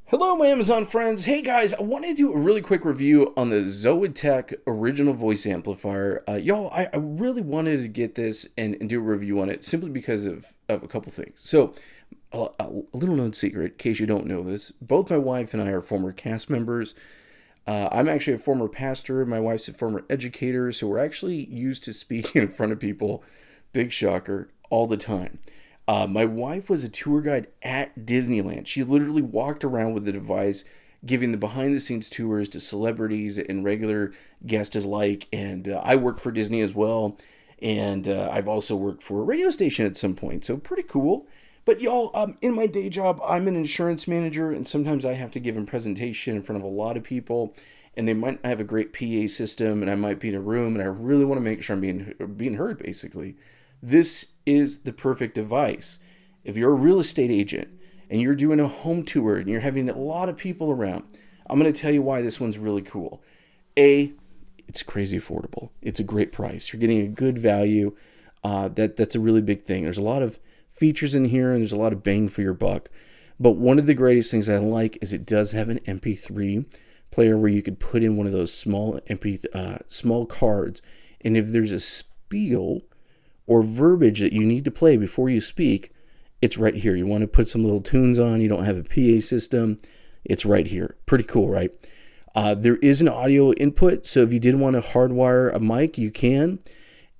Hello, my Amazon friends. Hey guys, I want to do a really quick review on the ZOWEETEK Original Voice Amplifier. Y'all, I really wanted to get this and do a review on it simply because of a couple things. So, a little known secret, in case you don't know this, both my wife and I are former cast members. I'm actually a former pastor, my wife's a former educator, so we're actually used to speaking in front of people, big shocker, all the time. My wife was a tour guide at Disneyland. She literally walked around with the device, giving the behind the scenes tours to celebrities and regular guests alike. And I worked for Disney as well. And I've also worked for a radio station at some point. So pretty cool. But y'all, in my day job, I'm an insurance manager, and sometimes I have to give a presentation in front of a lot of people, and they might have a great PA system, and I might be in a room, and I really want to make sure I'm being heard, basically. This is the perfect device. If you're a real estate agent and you're doing a home tour and you're having a lot of people around, I'm going to tell you why this one's really cool. A, it's crazy affordable. It's a great price. You're getting a good value. That's a really big thing. There's a lot of features in here and there's a lot of bang for your buck. But one of the greatest things I like is it does have an MP3 player where you could put in one of those small cards, and if there's a spiel or verbiage that you need to play before you speak, it's right here. You want to put some little tunes on, you don't have a PA system, it's right here. Pretty cool, right? There is an audio input, so if you did want to hardwire a mic, you can.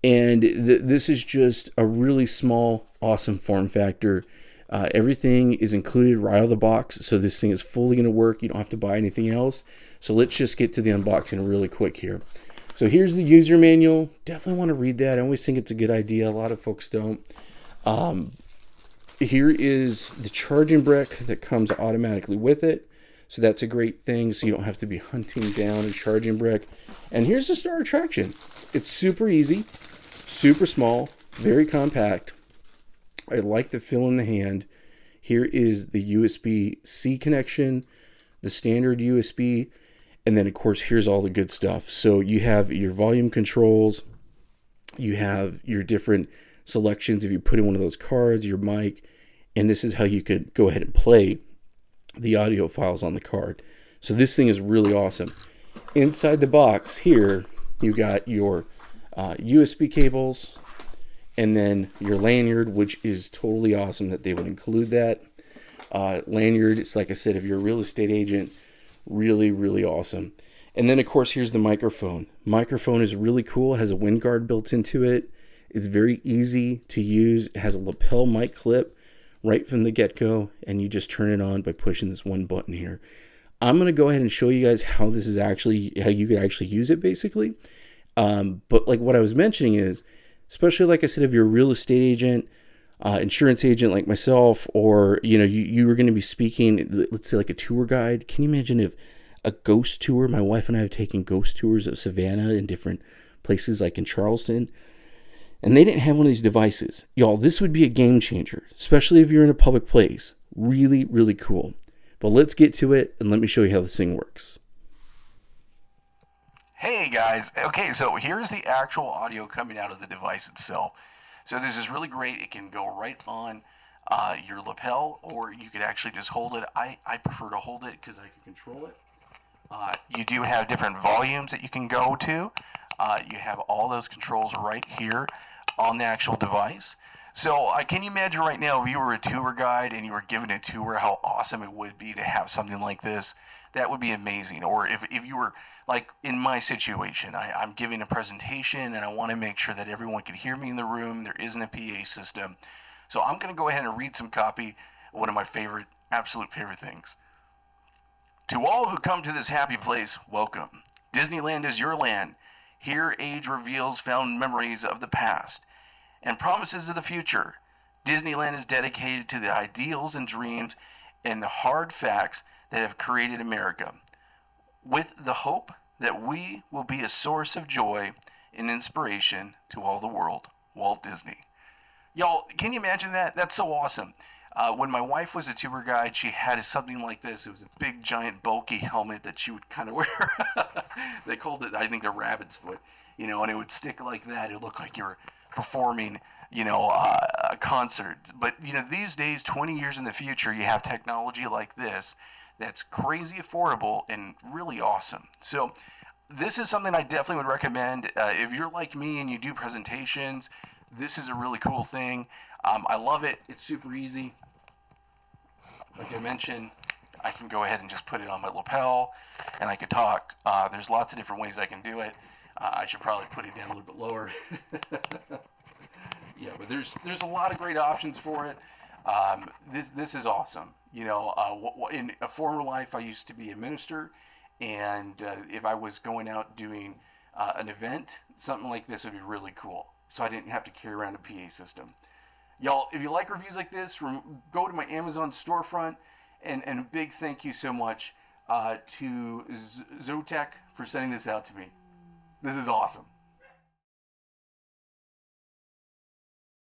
And this is just a really small, awesome form factor. Everything is included right out of the box, so this thing is fully going to work. You don't have to buy anything else. So let's just get to the unboxing really quick here. So here's the user manual. Definitely want to read that. I always think it's a good idea. A lot of folks don't. Here is the charging brick that comes automatically with it. So that's a great thing. So you don't have to be hunting down a charging brick. And here's the star attraction. It's super easy, super small, very compact. I like the feel in the hand. Here is the USB-C connection, the standard USB. And then, of course, here's all the good stuff. So you have your volume controls. You have your different selections if you put in one of those cards, your mic. And this is how you could go ahead and play the audio files on the card. So this thing is really awesome. Inside the box here, you got your USB cables and then your lanyard, which is totally awesome that they would include that. Lanyard, it's like I said, if you're a real estate agent, really, really awesome. And then, of course, here's the microphone. Microphone is really cool. It has a wind guard built into it. It's very easy to use. It has a lapel mic clip right from the get-go, and you just turn it on by pushing this one button here. I'm going to go ahead and show you guys how this is actually, how you could actually use it, basically. But like what I was mentioning is, especially like I said, if you're a real estate agent, insurance agent like myself, or you were going to be speaking, let's say like a tour guide. Can you imagine if a ghost tour, my wife and I have taken ghost tours of Savannah in different places like in Charleston, and they didn't have one of these devices? Y'all, this would be a game changer, especially if you're in a public place. Really, really cool. But let's get to it and let me show you how this thing works. Hey guys, okay, so here's the actual audio coming out of the device itself. So this is really great. It can go right on your lapel, or you could actually just hold it. I prefer to hold it because I can control it. You do have different volumes that you can go to. You have all those controls right here on the actual device. So can you imagine right now if you were a tour guide and you were given a tour, how awesome it would be to have something like this? That would be amazing. Or if you were like in my situation, I'm giving a presentation and I want to make sure that everyone can hear me in the room. There isn't a PA system. So I'm going to go ahead and read some copy, one of my absolute favorite things. To all who come to this happy place, welcome. Disneyland is your land. Here age reveals found memories of the past and promises of the future. Disneyland is dedicated to the ideals and dreams and the hard facts that have created America, with the hope that we will be a source of joy and inspiration to all the world. Walt Disney. Y'all, can you imagine that? That's so awesome. When my wife was a tour guide, she had something like this. It was a big, giant, bulky helmet that she would kind of wear. They called it, I think, the rabbit's foot, and it would stick like that. It looked like you were performing, a concert. But, these days, 20 years in the future, you have technology like this that's crazy affordable and really awesome. So this is something I definitely would recommend. If you're like me and you do presentations, this is a really cool thing. I love it. It's super easy. Like I mentioned, I can go ahead and just put it on my lapel and I can talk. There's lots of different ways I can do it. I should probably put it down a little bit lower. Yeah, but there's a lot of great options for it. This is awesome. You know, in a former life, I used to be a minister, and if I was going out doing an event, something like this would be really cool. So I didn't have to carry around a PA system. Y'all, if you like reviews like this, go to my Amazon storefront, and a big thank you so much to ZOWEETEK for sending this out to me. This is awesome.